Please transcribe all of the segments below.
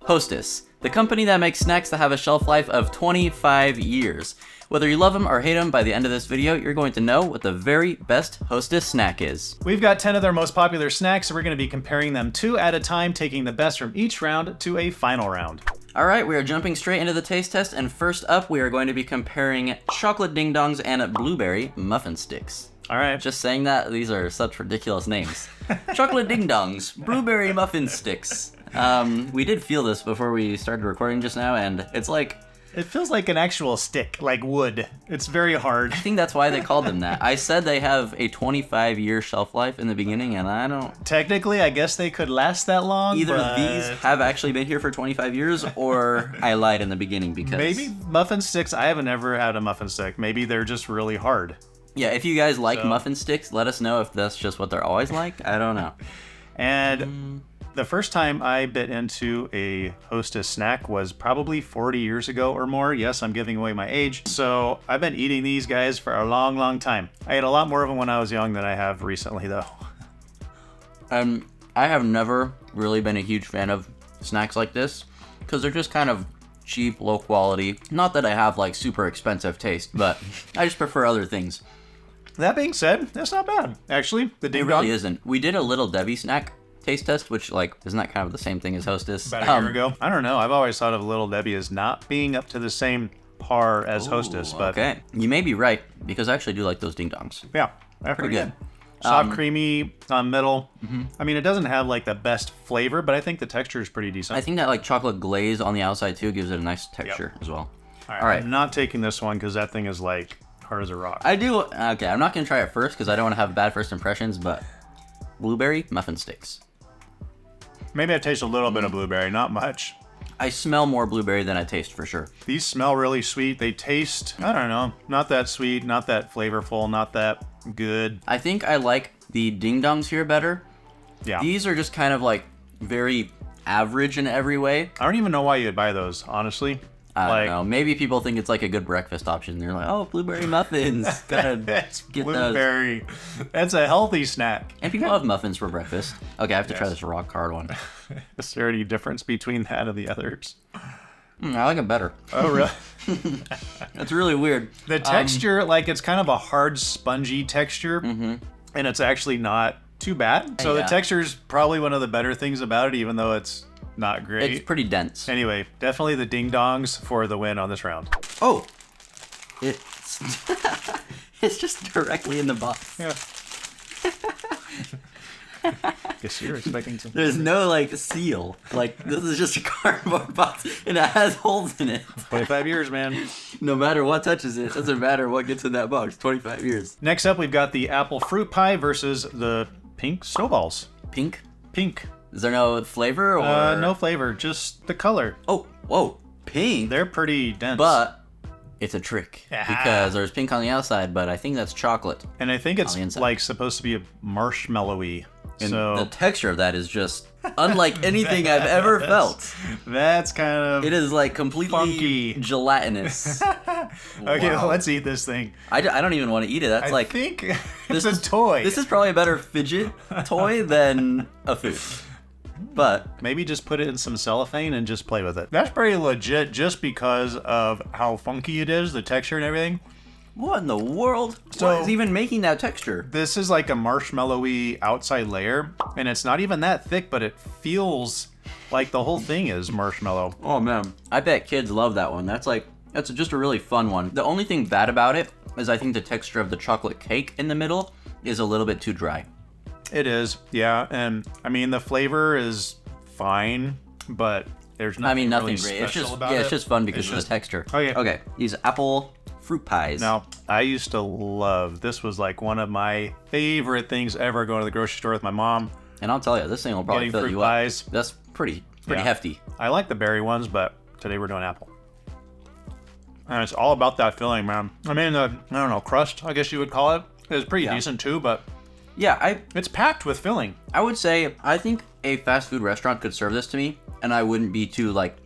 Hostess, the company that makes snacks that have a shelf life of 25 years. Whether you love them or hate them, by the end of this video, you're going to know what the very best Hostess snack is. We've got 10 of their most popular snacks, so we're going to be comparing them 2 at a time, taking the best from each round to a final round. All right, we are jumping straight into the taste test, and first up, we are going to be comparing chocolate ding dongs and blueberry muffin sticks. All right. Just saying that, these are such ridiculous names. Chocolate ding dongs, blueberry muffin sticks. We did feel this before we started recording just now, and it's like... It feels like an actual stick, like wood. It's very hard. I think that's why they called them that. I said they have a 25-year shelf life in the beginning, and I don't... Technically, I guess they could last that long, Either but... these have actually been here for 25 years, or I lied in the beginning because... Maybe muffin sticks, I haven't ever had a muffin stick. Maybe they're just really hard. Yeah, if you guys like muffin sticks, let us know if that's just what they're always like. I don't know. And... The first time I bit into a Hostess snack was probably 40 years ago or more. Yes, I'm giving away my age. So I've been eating these guys for a long, long time. I ate a lot more of them when I was young than I have recently, though. I have never really been a huge fan of snacks like this because they're just kind of cheap, low quality. Not that I have like super expensive taste, but I just prefer other things. That being said, that's not bad. Actually, the ding It really isn't. We did a Little Debbie snack taste test, which like isn't that kind of the same thing as Hostess? About a year ago. I don't know. I've always thought of Little Debbie as not being up to the same par as Hostess, but okay, you may be right because I actually do like those ding dongs. Yeah, they're Pretty good. Soft, creamy, middle. I mean, it doesn't have like the best flavor, but I think the texture is pretty decent. I think that like chocolate glaze on the outside too gives it a nice texture as well. All right. I'm not taking this one because that thing is like hard as a rock. I do. Okay, I'm not gonna try it first because I don't want to have bad first impressions, but blueberry muffin sticks. Maybe I taste a little bit of blueberry, not much. I smell more blueberry than I taste for sure. These smell really sweet. They taste, I don't know, not that sweet, not that flavorful, not that good. I think I like the ding dongs here better. Yeah. These are just kind of like very average in every way. I don't even know why you'd buy those, honestly. I don't know. Maybe people think it's like a good breakfast option. They're like, oh, blueberry muffins. Gotta That's get blueberry. That's a healthy snack. And people have muffins for breakfast. Okay, I have to try this rock hard one. Is there any difference between that and the others? I like it better. Oh, really? That's really weird. The texture, like it's kind of a hard, spongy texture, and it's actually not too bad. So the texture is probably one of the better things about it, even though it's not great. It's pretty dense. Anyway, definitely the ding dongs for the win on this round. Oh, it's it's just directly in the box. Yeah. Guess you're expecting something. There's no like seal. Like this is just a cardboard box and it has holes in it. 25 years, man. No matter what touches it, doesn't matter what gets in that box. 25 years. Next up, we've got the apple fruit pie versus the pink snowballs. Pink? Pink. Is there no flavor or? No flavor, just the color. Oh, whoa, pink. They're pretty dense. But it's a trick because there's pink on the outside, but I think that's chocolate. And I think it's like supposed to be a marshmallowy. And so the texture of that is just unlike anything I've ever felt. That's kind of It is like completely funky. Gelatinous. Okay, well, let's eat this thing. I don't even want to eat it. That's I think this it's a toy. This is probably a better fidget toy than a food. But maybe just put it in some cellophane and just play with it. That's pretty legit just because of how funky it is, the texture and everything. What in the world? So, what is even making that texture? This is like a marshmallowy outside layer, and it's not even that thick, but it feels like the whole thing is marshmallow. Oh man, I bet kids love that one. That's just a really fun one. The only thing bad about it is I think the texture of the chocolate cake in the middle is a little bit too dry. It is, yeah, and I mean the flavor is fine, but there's nothing really great. Special It's just about it. It's just fun because of the texture. Okay. These apple fruit pies. Now, I used to love, this was like one of my favorite things ever, going to the grocery store with my mom. And I'll tell you, this thing will probably fill you pies. up. That's pretty hefty. I like the berry ones, but today we're doing apple. And it's all about that filling, man. I mean, I don't know, crust, I guess you would call it. It's pretty decent too, but yeah, it's packed with filling. I would say, I think a fast food restaurant could serve this to me, and I wouldn't be too like,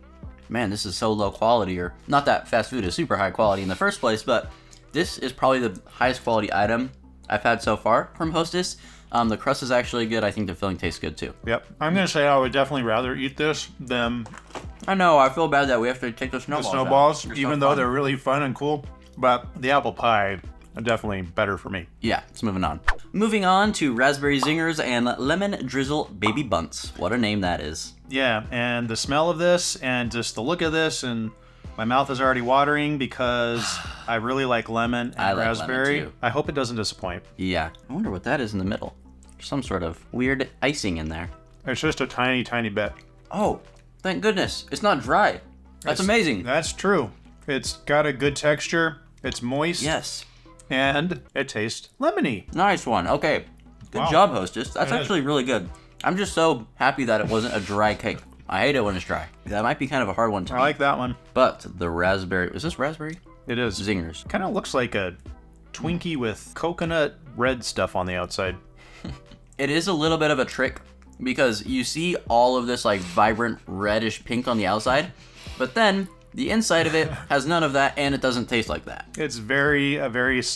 man, this is so low quality, or not that fast food is super high quality in the first place, but this is probably the highest quality item I've had so far from Hostess. The crust is actually good. I think the filling tastes good too. Yep. I'm going to say I would definitely rather eat this than I know, I feel bad that we have to take the The snowballs. snowballs, They're so even though fun. they're really fun and cool, but the apple pie are definitely better for me. Yeah, it's moving on. Moving on to raspberry zingers and lemon drizzle baby bunts. What a name that is. Yeah, and the smell of this and just the look of this, and my mouth is already watering because I really like lemon and I like lemon, raspberry. too. I hope it doesn't disappoint. Yeah, I wonder what that is in the middle. Some sort of weird icing in there. It's just a tiny, tiny bit. Oh, thank goodness. It's not dry. That's amazing. That's true. It's got a good texture. It's moist. Yes. And it tastes lemony. Nice one. Okay. Good Wow. job, Hostess. That's It is. actually really good. I'm just so happy that it wasn't a dry cake. I hate it when it's dry. That might be kind of a hard one to I eat. like that one. But the raspberry... Is this raspberry? It is. Zingers. Kind of looks like a Twinkie with coconut red stuff on the outside. It is a little bit of a trick because you see all of this like vibrant reddish pink on the outside, but then the inside of it has none of that and it doesn't taste like that. It's a very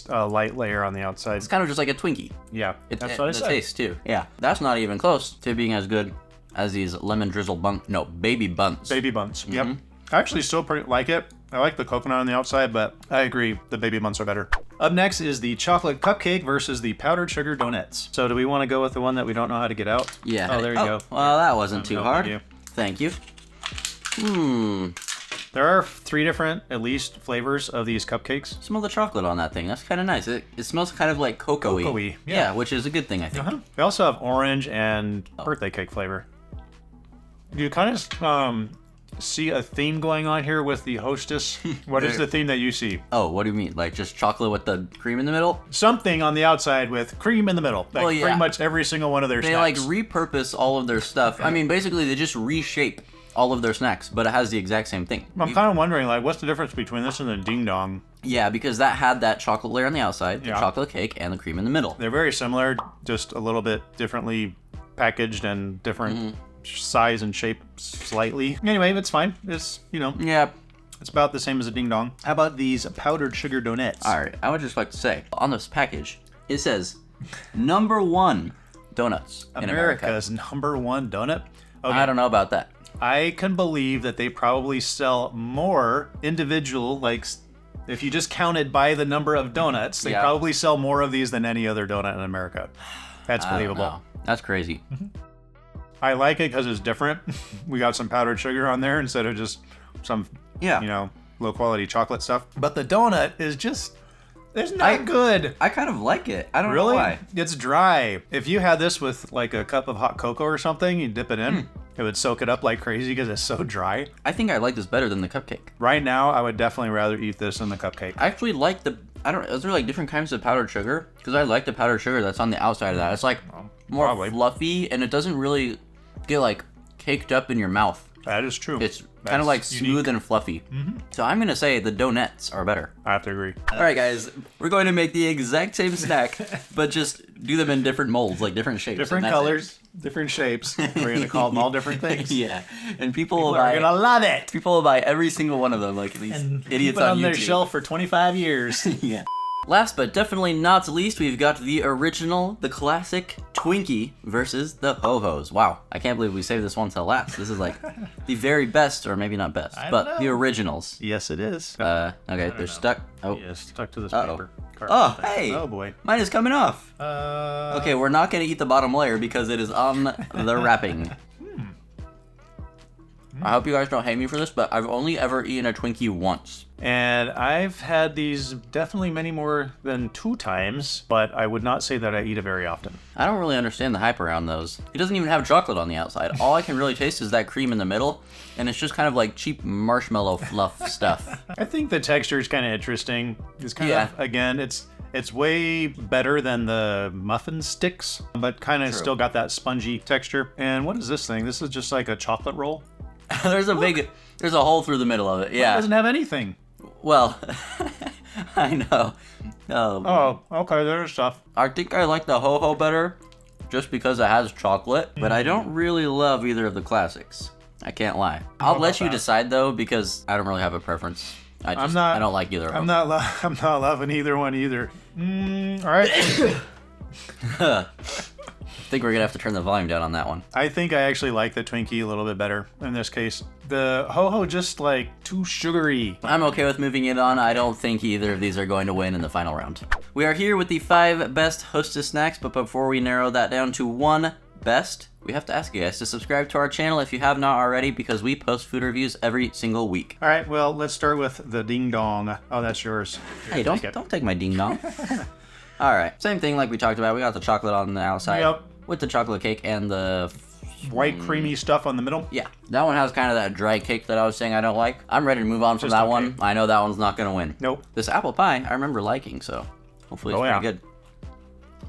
light layer on the outside. It's kind of just like a Twinkie. Yeah, It, that's what I the said. taste too. Yeah, that's not even close to being as good as these lemon drizzle baby bunts. Baby buns. Mm-hmm. Yep. I actually still pretty like it. I like the coconut on the outside, but I agree the baby buns are better. Up next is the chocolate cupcake versus the powdered sugar donuts. So do we want to go with the one that we don't know how to get out? Yeah. Oh, there you go. Well, that wasn't too helping hard. you. Thank you. There are 3 different, at least, flavors of these cupcakes. Smell the chocolate on that thing. That's kind of nice. It smells kind of like cocoa-y. Cocoa-y, Yeah. yeah. Which is a good thing, I think. We also have orange and birthday cake flavor. You kind of see a theme going on here with the Hostess. What is the theme that you see? Oh, what do you mean? Like just chocolate with the cream in the middle? Something on the outside with cream in the middle. Like Well, yeah. pretty much every single one of their They like snacks. repurpose all of their stuff. I mean, basically they just reshape all of their snacks, but it has the exact same thing. I'm kind of wondering, like, what's the difference between this and the Ding Dong? Yeah, because that had that chocolate layer on the outside, the Yeah. chocolate cake, and the cream in the middle. They're very similar, just a little bit differently packaged and different size and shape slightly. Anyway, it's fine. It's, Yeah. it's about the same as a Ding Dong. How about these powdered sugar donuts? All right. I would just like to say on this package, it says #1 donuts in America. America's #1 donut. Okay. I don't know about that. I can believe that they probably sell more individual, like, if you just counted by the number of donuts, they Yeah. probably sell more of these than any other donut in America. That's I don't believable. know. That's crazy. I like it because it's different. We got some powdered sugar on there instead of just some, Yeah. low quality chocolate stuff. But the donut is just, it's not good. I kind of like it. I don't Really? know why. It's dry. If you had this with like a cup of hot cocoa or something, you dip it in, it would soak it up like crazy because it's so dry. I think I like this better than the cupcake. Right now, I would definitely rather eat this than the cupcake. I actually like is there like different kinds of powdered sugar? Because I like the powdered sugar that's on the outside of that. It's like more Probably. fluffy and it doesn't really get like caked up in your mouth. That is true. It's kind That's of like unique. smooth and fluffy. So I'm going to say the donuts are better. I have to agree. All right, guys, we're going to make the exact same snack, but just do them in different molds, like different shapes. Different and that's colors, different shapes. We're gonna call them all different it. things. Yeah, and people will We're buy. gonna love it. People will buy every single one of them, like these And idiots keep it on YouTube. their shelf for 25 years. Yeah. Last but definitely not least, we've got the original, the classic Twinkie versus the Ho-Hos. Wow, I can't believe we saved this one till last. This is like the very best, or maybe not best, but don't the know. originals. Yes, it is. Okay, they're stuck. Oh, Yes, stuck to this Uh-oh. paper. Oh, thing. hey. Oh boy. Mine is coming off. Uh, Okay, we're not gonna eat the bottom layer because it is on the wrapping. I hope you guys don't hate me for this, but I've only ever eaten a Twinkie once. And I've had these definitely many more than 2 times, but I would not say that I eat it very often. I don't really understand the hype around those. It doesn't even have chocolate on the outside. All I can really taste is that cream in the middle, and it's just kind of like cheap marshmallow fluff stuff. I think the texture is kind of interesting. It's kind Yeah. of, again, it's way better than the muffin sticks, but kind of still got that spongy texture. And what is this thing? This is just like a chocolate roll? There's a hole through the middle of it. It Yeah. doesn't have anything. Well, I know. Oh, okay, there's stuff. I think I like the Ho-Ho better just because it has chocolate, but I don't really love either of the classics. I can't lie. I'll let you decide though because I don't really have a preference. I don't like either of I'm them. I'm not loving either one either. All right. think we're gonna have to turn the volume down on that one. I think I actually like the Twinkie a little bit better in this case. The Ho-Ho just like too sugary. I'm okay with moving it on. I don't think either of these are going to win in the final round. We are here with the 5 best Hostess snacks, but before we narrow that down to 1 best, we have to ask you guys to subscribe to our channel if you have not already, because we post food reviews every single week. All right, well, let's start with the Ding Dong. Oh, that's yours. Hey, don't take my ding dong. All right, same thing like we talked about. We got the chocolate on the outside. Yep. With the chocolate cake and the white creamy stuff on the middle. Yeah, that one has kind of that dry cake that I was saying I don't like. I'm ready to move on from that one. I know that one's not gonna win. Nope. This apple pie, I remember liking, so hopefully it's pretty good.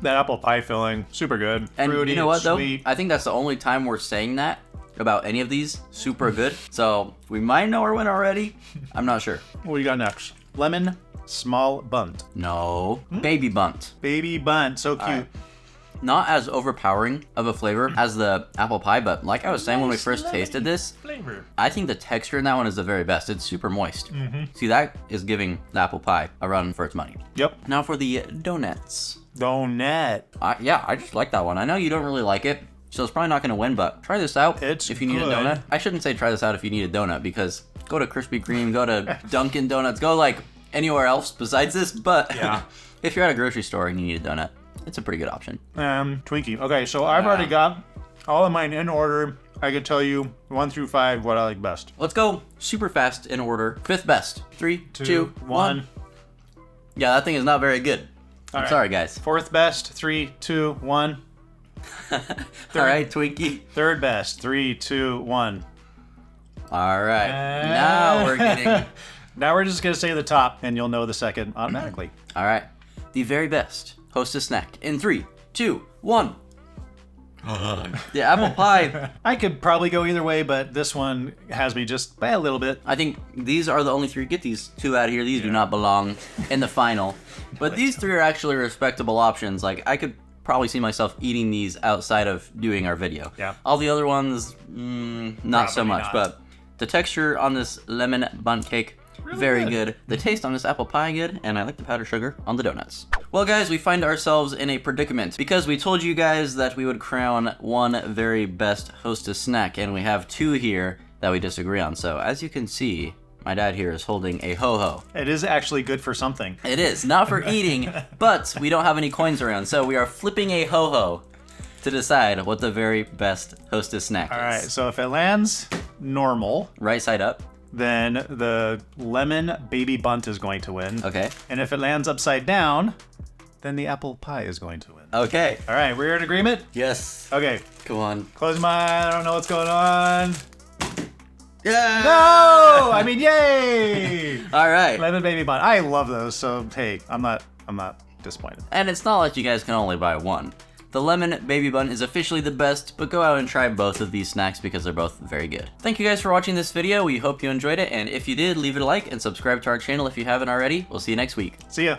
That apple pie filling, super good. And fruity, you know what though? sweet. I think that's the only time we're saying that about any of these. Super good. So we might know our win already. I'm not sure. What do you got next? Lemon small bunt. No, baby bunt. Baby bunt, so cute. Right. Not as overpowering of a flavor as the apple pie, but like I was saying when we first tasted this, I think the texture in that one is the very best. It's super moist. See, that is giving the apple pie a run for its money. Yep. Now for the donuts. Donut. Yeah, I just like that one. I know you don't really like it, so it's probably not going to win, but try this out if you need a donut. I shouldn't say try this out if you need a donut, because go to Krispy Kreme, go to Dunkin' Donuts, go like anywhere else besides this, but yeah. If you're at a grocery store and you need a donut, it's a pretty good option. Twinkie. Okay, so I've already got all of mine in order. I could tell you 1 through 5 what I like best. Let's go super fast in order. 5th best. 3, 2, 1. Yeah, that thing is not very good. I'm sorry, guys. 4th best. 3, 2, 1. All right, Twinkie. 3rd best. 3, 2, 1. All right. Now we're getting... Now we're just going to say the top, and you'll know the second automatically. All right. The very best Hostess snack in 3, 2, 1. The apple pie. I could probably go either way, but this one has me just by a little bit. I think these are the only 3. Get these 2 out of here. These do not belong in the final. But these 3 are actually respectable options. Like, I could probably see myself eating these outside of doing our video. Yeah. All the other ones, not so much. But the texture on this lemon bundt cake, very good. The taste on this apple pie, good. And I like the powdered sugar on the donuts. Well, guys, we find ourselves in a predicament because we told you guys that we would crown 1 very best Hostess snack, and we have 2 here that we disagree on. So as you can see, my dad here is holding a Ho-Ho. It is actually good for something. It is, not for eating, but we don't have any coins around, so we are flipping a Ho-Ho to decide what the very best Hostess snack is. All right, so if it lands normal, right side up, then the lemon baby bunt is going to win. Okay. And if it lands upside down, then the apple pie is going to win. Okay. All right, we're in agreement? Yes. Okay. Come on. Close my eye, I don't know what's going on. Yeah. No! I mean, yay! All right. Lemon baby bunt. I love those, so hey, I'm not disappointed. And it's not like you guys can only buy 1. The lemon baby bun is officially the best, but go out and try both of these snacks because they're both very good. Thank you guys for watching this video. We hope you enjoyed it, and if you did, leave it a like and subscribe to our channel if you haven't already. We'll see you next week. See ya.